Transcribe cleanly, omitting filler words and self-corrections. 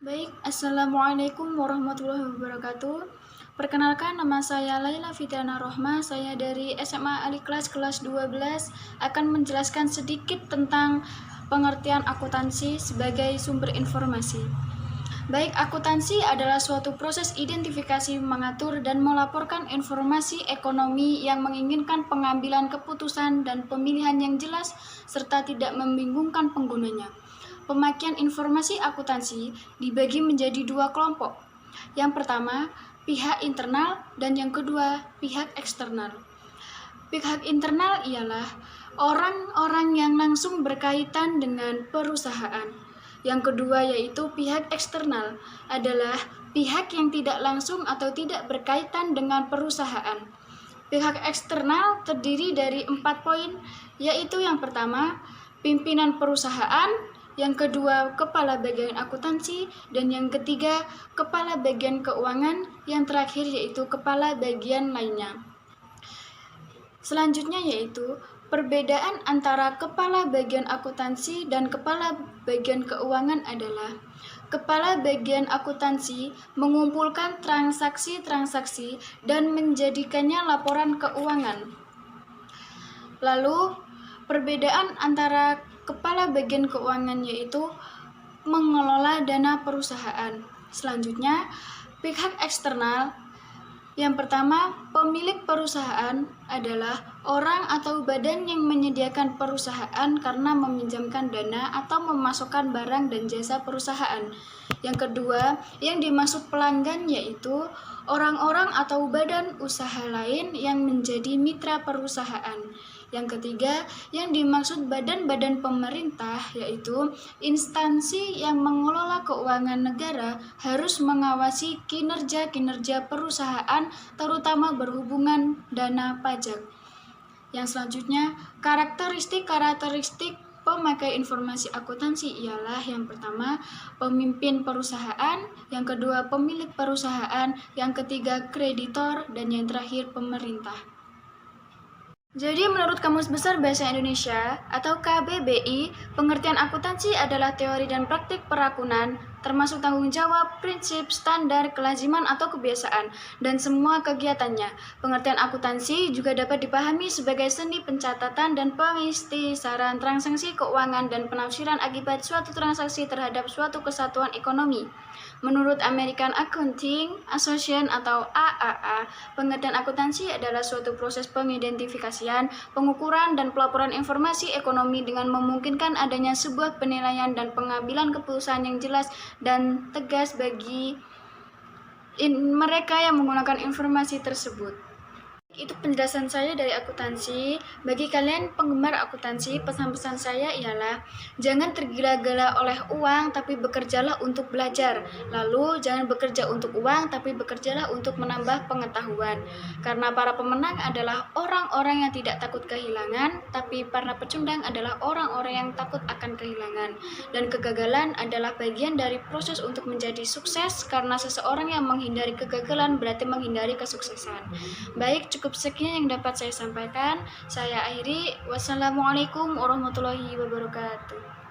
Baik, Assalamualaikum warahmatullahi wabarakatuh. Perkenalkan, nama saya Laila Fitriana Rohma. Saya dari SMA Aliklas kelas 12 akan menjelaskan sedikit tentang pengertian akuntansi sebagai sumber informasi. Baik, akuntansi adalah suatu proses identifikasi, mengatur, dan melaporkan informasi ekonomi yang menginginkan pengambilan keputusan dan pemilihan yang jelas serta tidak membingungkan penggunanya. Pemakaian informasi akuntansi dibagi menjadi dua kelompok. Yang pertama, pihak internal, dan yang kedua, pihak eksternal. Pihak internal ialah orang-orang yang langsung berkaitan dengan perusahaan. Yang kedua yaitu pihak eksternal adalah pihak yang tidak langsung atau tidak berkaitan dengan perusahaan. Pihak eksternal terdiri dari 4 poin, yaitu yang pertama, pimpinan perusahaan, yang kedua, kepala bagian akuntansi, dan yang ketiga, kepala bagian keuangan, yang terakhir yaitu kepala bagian lainnya. Selanjutnya yaitu perbedaan antara kepala bagian akuntansi dan kepala bagian keuangan adalah kepala bagian akuntansi mengumpulkan transaksi-transaksi dan menjadikannya laporan keuangan. Lalu, perbedaan antara kepala bagian keuangan yaitu mengelola dana perusahaan. Selanjutnya, pihak eksternal. Yang pertama, pemilik perusahaan adalah orang atau badan yang menyediakan perusahaan karena meminjamkan dana atau memasukkan barang dan jasa perusahaan. Yang kedua, yang dimaksud pelanggan yaitu orang-orang atau badan usaha lain yang menjadi mitra perusahaan. Yang ketiga, yang dimaksud badan-badan pemerintah yaitu instansi yang mengelola keuangan negara harus mengawasi kinerja-kinerja perusahaan terutama berhubungan dana pajak. Yang selanjutnya, karakteristik pemakai informasi akuntansi ialah yang pertama, pemimpin perusahaan, yang kedua, pemilik perusahaan, yang ketiga, kreditor, dan yang terakhir, pemerintah. Jadi menurut Kamus Besar Bahasa Indonesia atau KBBI, pengertian akuntansi adalah teori dan praktik perakunan, termasuk tanggung jawab, prinsip, standar, kelaziman atau kebiasaan, dan semua kegiatannya. Pengertian akuntansi juga dapat dipahami sebagai seni pencatatan dan pengistisaran transaksi keuangan dan penafsiran akibat suatu transaksi terhadap suatu kesatuan ekonomi. Menurut American Accounting Association atau AAA, pengertian akuntansi adalah suatu proses pengidentifikasian, pengukuran, dan pelaporan informasi ekonomi dengan memungkinkan adanya sebuah penilaian dan pengambilan keputusan yang jelas dan tegas bagi mereka yang menggunakan informasi tersebut. Itu penjelasan saya dari akuntansi. Bagi kalian penggemar akuntansi, pesan-pesan saya ialah jangan tergila-gila oleh uang, tapi bekerjalah untuk belajar. Lalu jangan bekerja untuk uang, tapi bekerjalah untuk menambah pengetahuan. Karena para pemenang adalah orang-orang yang tidak takut kehilangan, tapi para pecundang adalah orang-orang yang takut akan kehilangan. Dan kegagalan adalah bagian dari proses untuk menjadi sukses, karena seseorang yang menghindari kegagalan berarti menghindari kesuksesan. Baik, cukup sekian yang dapat saya sampaikan. Saya akhiri. Wassalamualaikum warahmatullahi wabarakatuh.